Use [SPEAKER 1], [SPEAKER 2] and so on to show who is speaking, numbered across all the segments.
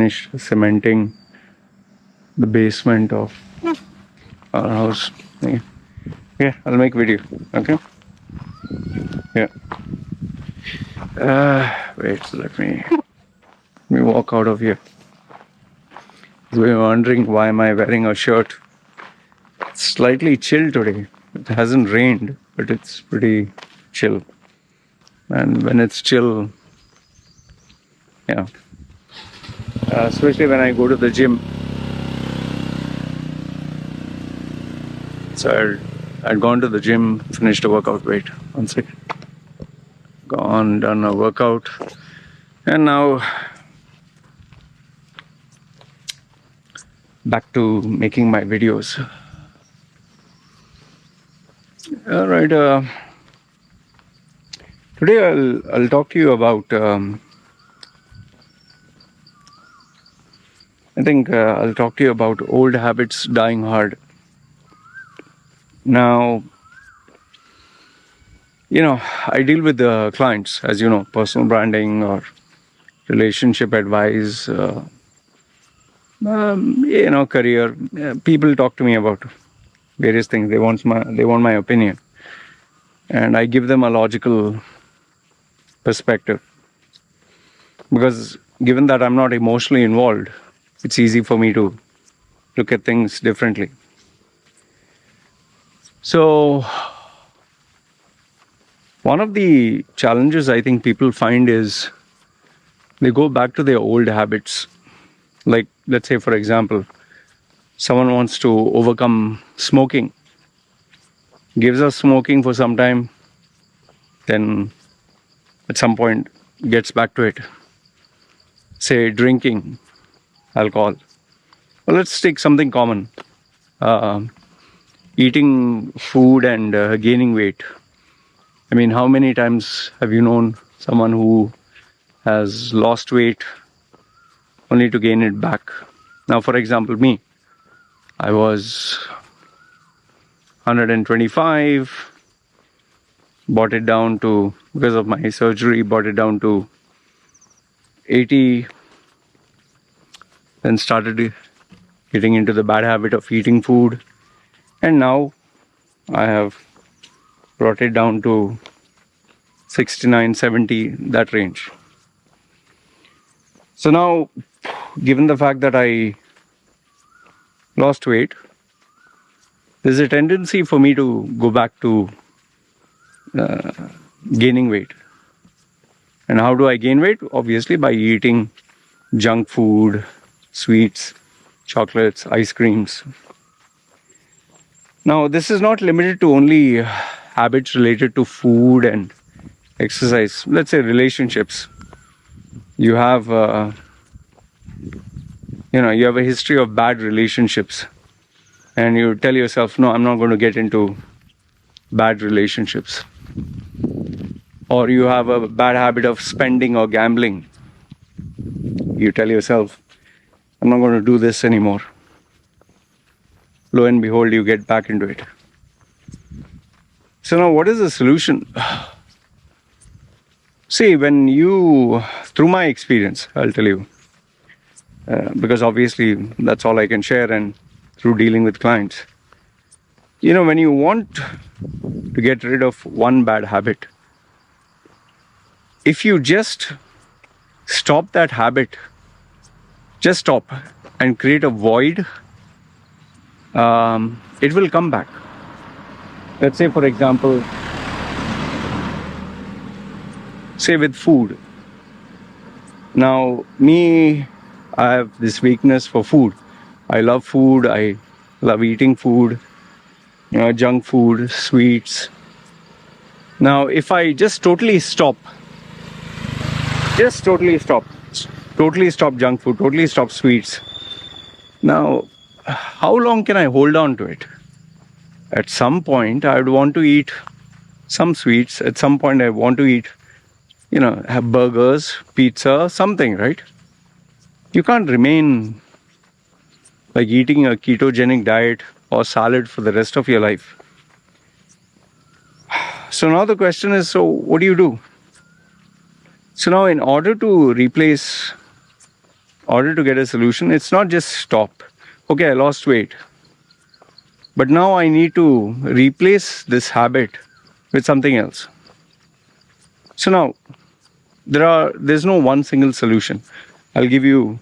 [SPEAKER 1] finished cementing the basement of our house. Yeah, I'll make video. Okay. Yeah. Wait. Let me walk out of here. So you're wondering why am I wearing a shirt? It's slightly chill today. It hasn't rained, but it's pretty chill. And when it's chill, yeah. Especially when I go to the gym. So I'd gone to the gym, finished a workout. Wait, one second. Gone, done a workout, and now back to making my videos. All right. Today I'll talk to you about. I think I'll talk to you about old habits dying hard. Now, I deal with clients, as you know, personal branding or relationship advice, career. People talk to me about various things. They want my opinion, and I give them a logical perspective. Because given that I'm not emotionally involved, it's easy for me to look at things differently. So, one of the challenges I think people find is they go back to their old habits. Like, let's say, for example, someone wants to overcome smoking, gives up smoking for some time, then at some point gets back to it. Say, drinking alcohol. Well, let's take something common. Eating food and gaining weight. I mean, how many times have you known someone who has lost weight only to gain it back? Now, for example, me. I was 125, brought it down to, because of my surgery, brought it down to 80, then started getting into the bad habit of eating food. And now I have brought it down to 69, 70, that range. So now, given the fact that I lost weight, there's a tendency for me to go back to gaining weight. And how do I gain weight? Obviously by eating junk food, sweets, chocolates, ice creams. Now, this is not limited to only habits related to food and exercise. Let's say relationships. You have, you have a history of bad relationships, and you tell yourself, no, I'm not going to get into bad relationships. Or you have a bad habit of spending or gambling. You tell yourself, I'm not going to do this anymore. Lo and behold, you get back into it. So now what is the solution? See, through my experience, I'll tell you, because obviously that's all I can share, and through dealing with clients. When you want to get rid of one bad habit, if you just stop that habit, just stop and create a void, it will come back. Let's say, for example, say with food. Now, I have this weakness for food. I love food. I love eating food, junk food, sweets. Now, if I just totally stop junk food, totally stop sweets. Now, how long can I hold on to it? At some point, I would want to eat some sweets. At some point, I want to eat, have burgers, pizza, something, right? You can't remain like eating a ketogenic diet or salad for the rest of your life. So now the question is, so what do you do? So now, in order to replace order to get a solution, it's not just stop. Okay, I lost weight, but now I need to replace this habit with something else. So now there's no one single solution. I'll give you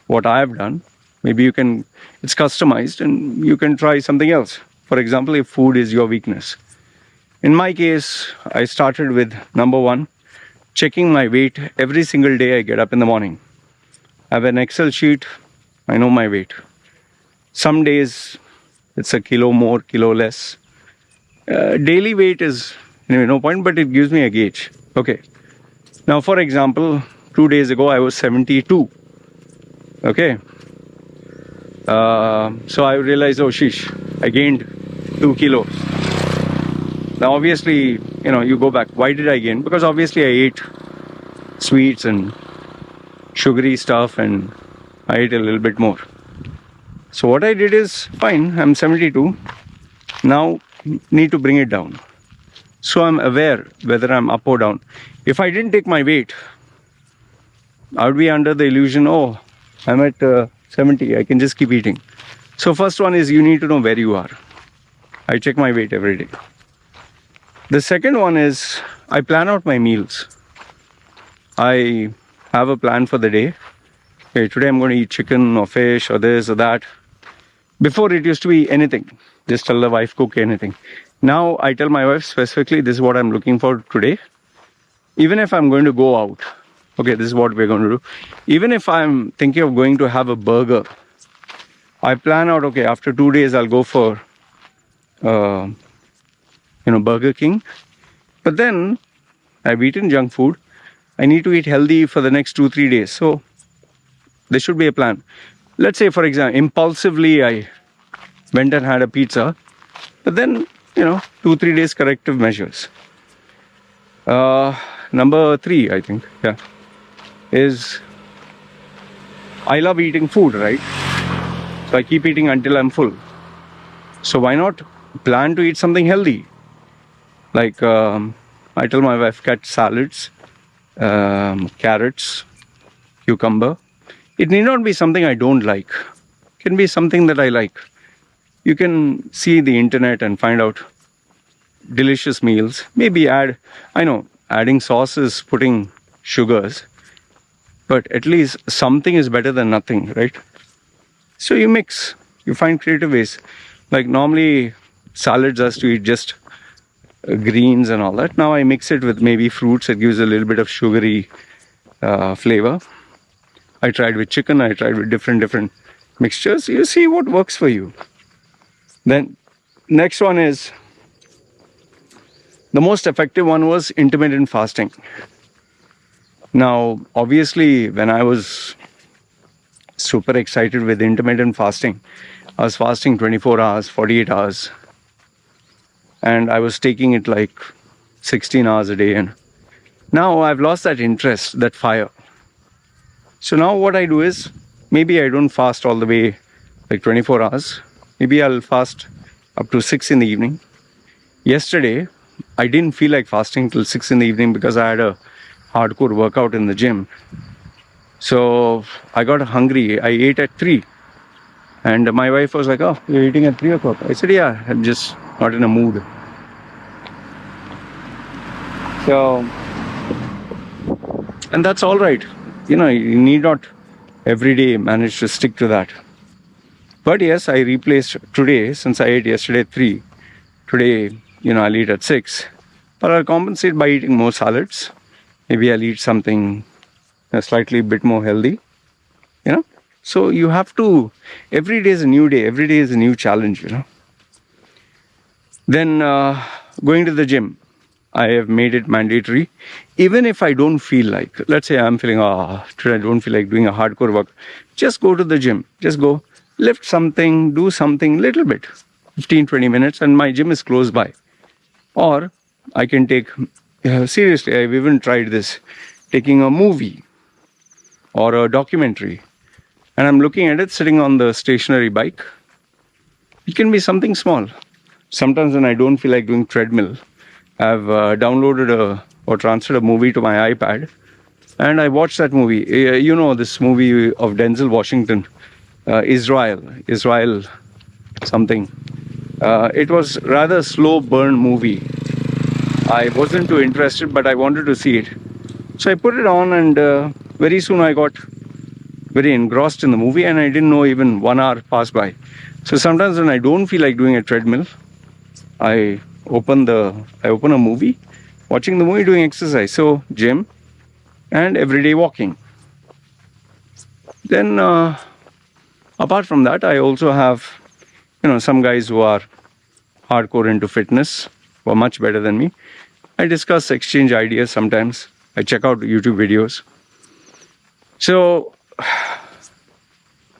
[SPEAKER 1] what I have done. Maybe it's customized and you can try something else. For example, if food is your weakness. In my case, I started with number one, checking my weight every single day I get up in the morning. I have an Excel sheet, I know my weight. Some days it's a kilo more, kilo less. Daily weight is anyway no point, but it gives me a gauge. Okay. Now, for example, 2 days ago I was 72. Okay. So I realized, oh sheesh, I gained 2 kilos. Now obviously, you go back. Why did I gain? Because obviously I ate sweets and sugary stuff and I ate a little bit more. So what I did is, fine, I'm 72. Now need to bring it down. So I'm aware whether I'm up or down. If I didn't take my weight, I would be under the illusion, oh, I'm at 70, I can just keep eating. So first one is you need to know where you are. I check my weight every day. The second one is I plan out my meals. I have a plan for the day. Okay, today I'm going to eat chicken or fish or this or that. Before it used to be anything. Just tell the wife, cook anything. Now I tell my wife specifically, this is what I'm looking for today. Even if I'm going to go out, okay, this is what we're going to do. Even if I'm thinking of going to have a burger, I plan out, okay, after 2 days I'll go for, Burger King. But then I've eaten junk food. I need to eat healthy for the next 2-3 days. So there should be a plan. Let's say, for example, impulsively I went and had a pizza. But then, 2-3 days corrective measures. Number 3, I think, is I love eating food, right? So I keep eating until I'm full. So why not plan to eat something healthy? Like I tell my wife, cut salads, carrots, cucumber. It need not be something I don't like. It can be something that I like. You can see the internet and find out delicious meals. Maybe adding sauces, putting sugars. But at least something is better than nothing, right? So you mix. You find creative ways. Like normally salads has to eat just greens and all that. Now I mix it with maybe fruits. It gives a little bit of sugary flavor. I tried with chicken. I tried with different mixtures. You see what works for you. Then next one is, the most effective one was intermittent fasting. Now, obviously, when I was super excited with intermittent fasting, I was fasting 24 hours, 48 hours. And I was taking it like 16 hours a day. And now I've lost that interest, that fire. So now what I do is, maybe I don't fast all the way like 24 hours. Maybe I'll fast up to 6 in the evening. Yesterday, I didn't feel like fasting till 6 in the evening because I had a hardcore workout in the gym. So I got hungry. I ate at 3. And my wife was like, oh, you're eating at 3 o'clock. I said, yeah, I'm just not in a mood. So, and that's all right. You need not every day manage to stick to that. But yes, I replaced today, since I ate yesterday at 3. Today, I'll eat at 6. But I'll compensate by eating more salads. Maybe I'll eat something slightly bit more healthy. So you have to, every day is a new day. Every day is a new challenge, Then going to the gym, I have made it mandatory. Even if I don't feel like, let's say I'm feeling, today I don't feel like doing a hardcore work. Just go to the gym. Just go, lift something, do something little bit, 15-20 minutes, and my gym is close by. Or I can take, seriously, I've even tried this, taking a movie or a documentary, and I'm looking at it sitting on the stationary bike. It can be something small. Sometimes when I don't feel like doing treadmill, I've downloaded or transferred a movie to my iPad, And I watched that movie. You know this movie of Denzel Washington, Israel something. It was rather slow burn movie. I wasn't too interested, but I wanted to see it. So I put it on, and very soon I got very engrossed in the movie, and I didn't know even 1 hour passed by. So sometimes when I don't feel like doing a treadmill, I open a movie, watching the movie, doing exercise. So gym and everyday walking. Then apart from that, I also have, some guys who are hardcore into fitness, who are much better than me. I discuss, exchange ideas sometimes. I check out YouTube videos. So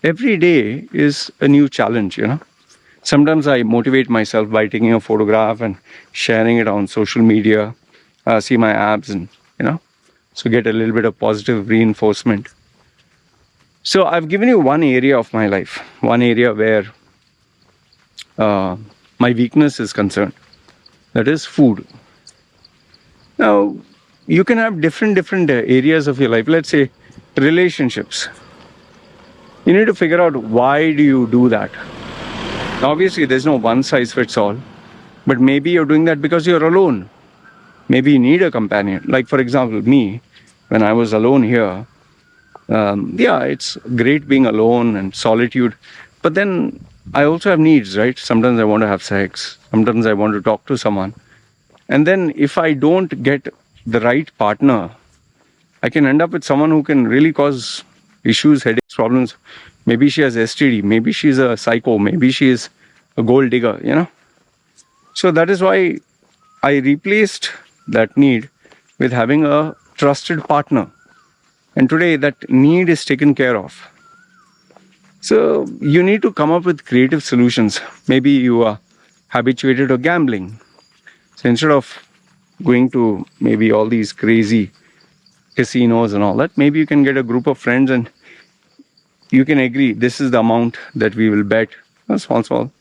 [SPEAKER 1] every day is a new challenge, Sometimes I motivate myself by taking a photograph and sharing it on social media, see my abs, and, so get a little bit of positive reinforcement. So I've given you one area of my life, one area where my weakness is concerned. That is food. Now, you can have different areas of your life. Let's say relationships. You need to figure out, why do you do that? Obviously, there's no one size fits all. But maybe you're doing that because you're alone. Maybe you need a companion. Like, for example, me, when I was alone here, it's great being alone and solitude. But then I also have needs, right? Sometimes I want to have sex. Sometimes I want to talk to someone. And then if I don't get the right partner, I can end up with someone who can really cause issues, headaches, problems. Maybe she has STD. Maybe she's a psycho. Maybe she is a gold digger, So that is why I replaced that need with having a trusted partner. And today that need is taken care of. So you need to come up with creative solutions. Maybe you are habituated to gambling. So instead of going to maybe all these crazy casinos and all that, maybe you can get a group of friends and you can agree, this is the amount that we will bet, small.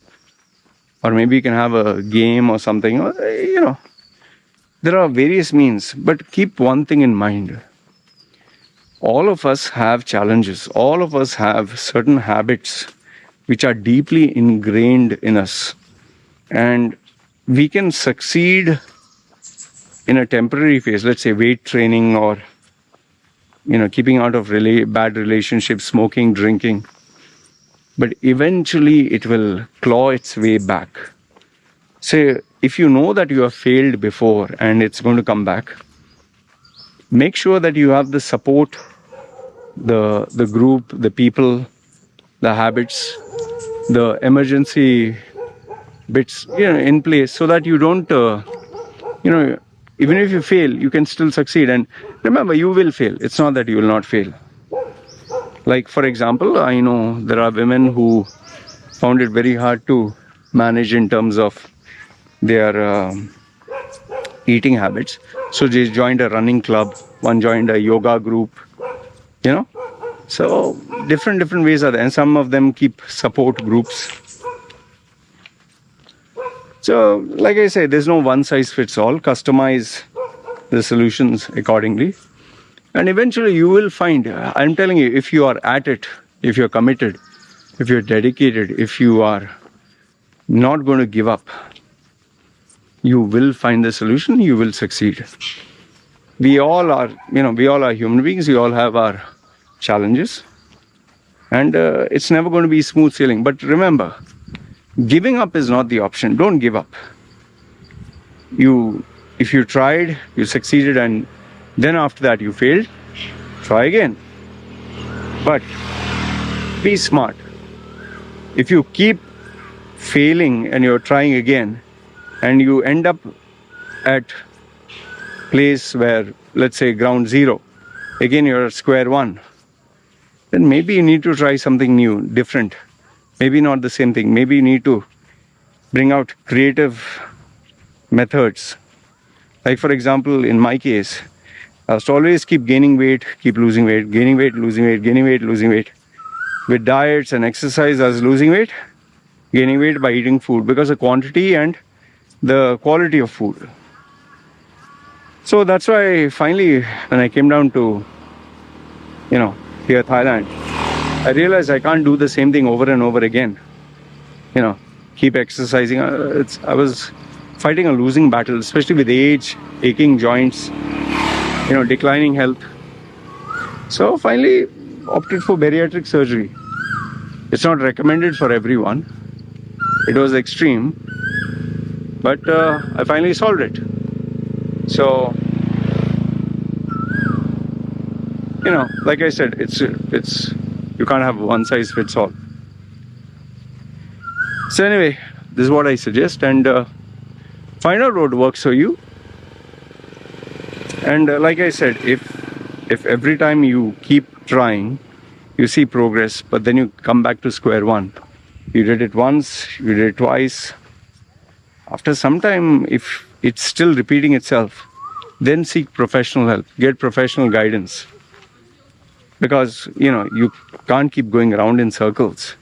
[SPEAKER 1] Or maybe you can have a game or something, There are various means, but keep one thing in mind. All of us have challenges. All of us have certain habits which are deeply ingrained in us. And we can succeed in a temporary phase, let's say weight training, or keeping out of bad relationships, smoking, drinking. But eventually it will claw its way back. So if you know that you have failed before and it's going to come back, make sure that you have the support, the group, the people, the habits, the emergency bits, in place, so that you don't, even if you fail, you can still succeed. And remember, you will fail. It's not that you will not fail. Like, for example, I know there are women who found it very hard to manage in terms of their eating habits. So they joined a running club, one joined a yoga group, So different ways are there, and some of them keep support groups. So, like I say, there's no one size fits all. Customize the solutions accordingly. And eventually you will find, I'm telling you, if you are at it, if you're committed, if you're dedicated, if you are not going to give up, you will find the solution, you will succeed. We all are human beings, we all have our challenges. And it's never going to be smooth sailing. But remember, giving up is not the option. Don't give up. If you tried, you succeeded, and then after that you failed, try again. But be smart. If you keep failing and you're trying again, and you end up at place where, let's say, ground zero, again you're at square one, then maybe you need to try something new, different. Maybe not the same thing. Maybe you need to bring out creative methods. Like, for example, in my case, I was to always keep gaining weight, keep losing weight, gaining weight, losing weight, gaining weight, losing weight. With diets and exercise, I was losing weight, gaining weight by eating food, because the quantity and the quality of food. So that's why finally, when I came down to here Thailand, I realized I can't do the same thing over and over again. Keep exercising. I was fighting a losing battle, especially with age, aching joints, declining health. So finally opted for bariatric surgery. It's not recommended for everyone. It was extreme, but I finally solved it. So, like I said, it's you can't have one size fits all. So anyway, this is what I suggest, and find out what works for you. And like I said, if every time you keep trying, you see progress, but then you come back to square one. You did it once, you did it twice. After some time, if it's still repeating itself, then seek professional help, get professional guidance. Because, you can't keep going around in circles.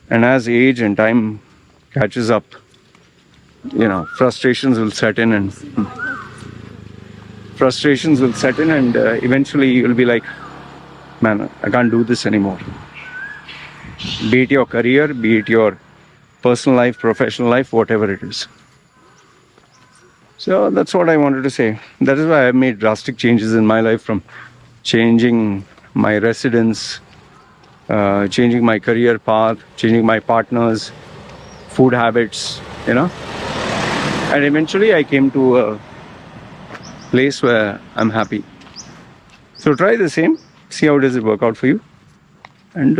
[SPEAKER 1] And as age and time catches up, frustrations will set in, and eventually you'll be like, man, I can't do this anymore. Be it your career, be it your personal life, professional life, whatever it is. So that's what I wanted to say. That is why I made drastic changes in my life, from changing my residence, changing my career path, changing my partners, food habits, And eventually I came to a place where I'm happy. So try the same, see how does it work out for you. And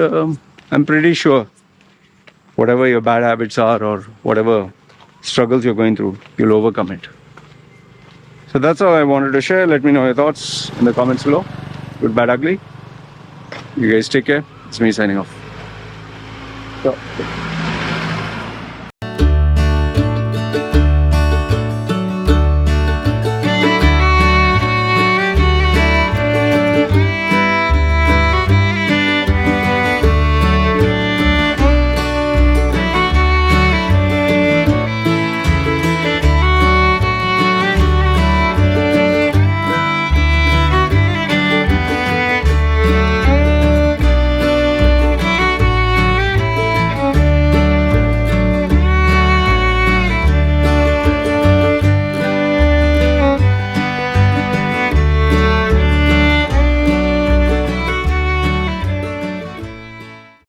[SPEAKER 1] I'm pretty sure whatever your bad habits are or whatever struggles you're going through, you'll overcome it. So that's all I wanted to share. Let me know your thoughts in the comments below. Good, bad, ugly. You guys take care. It's me signing off. So.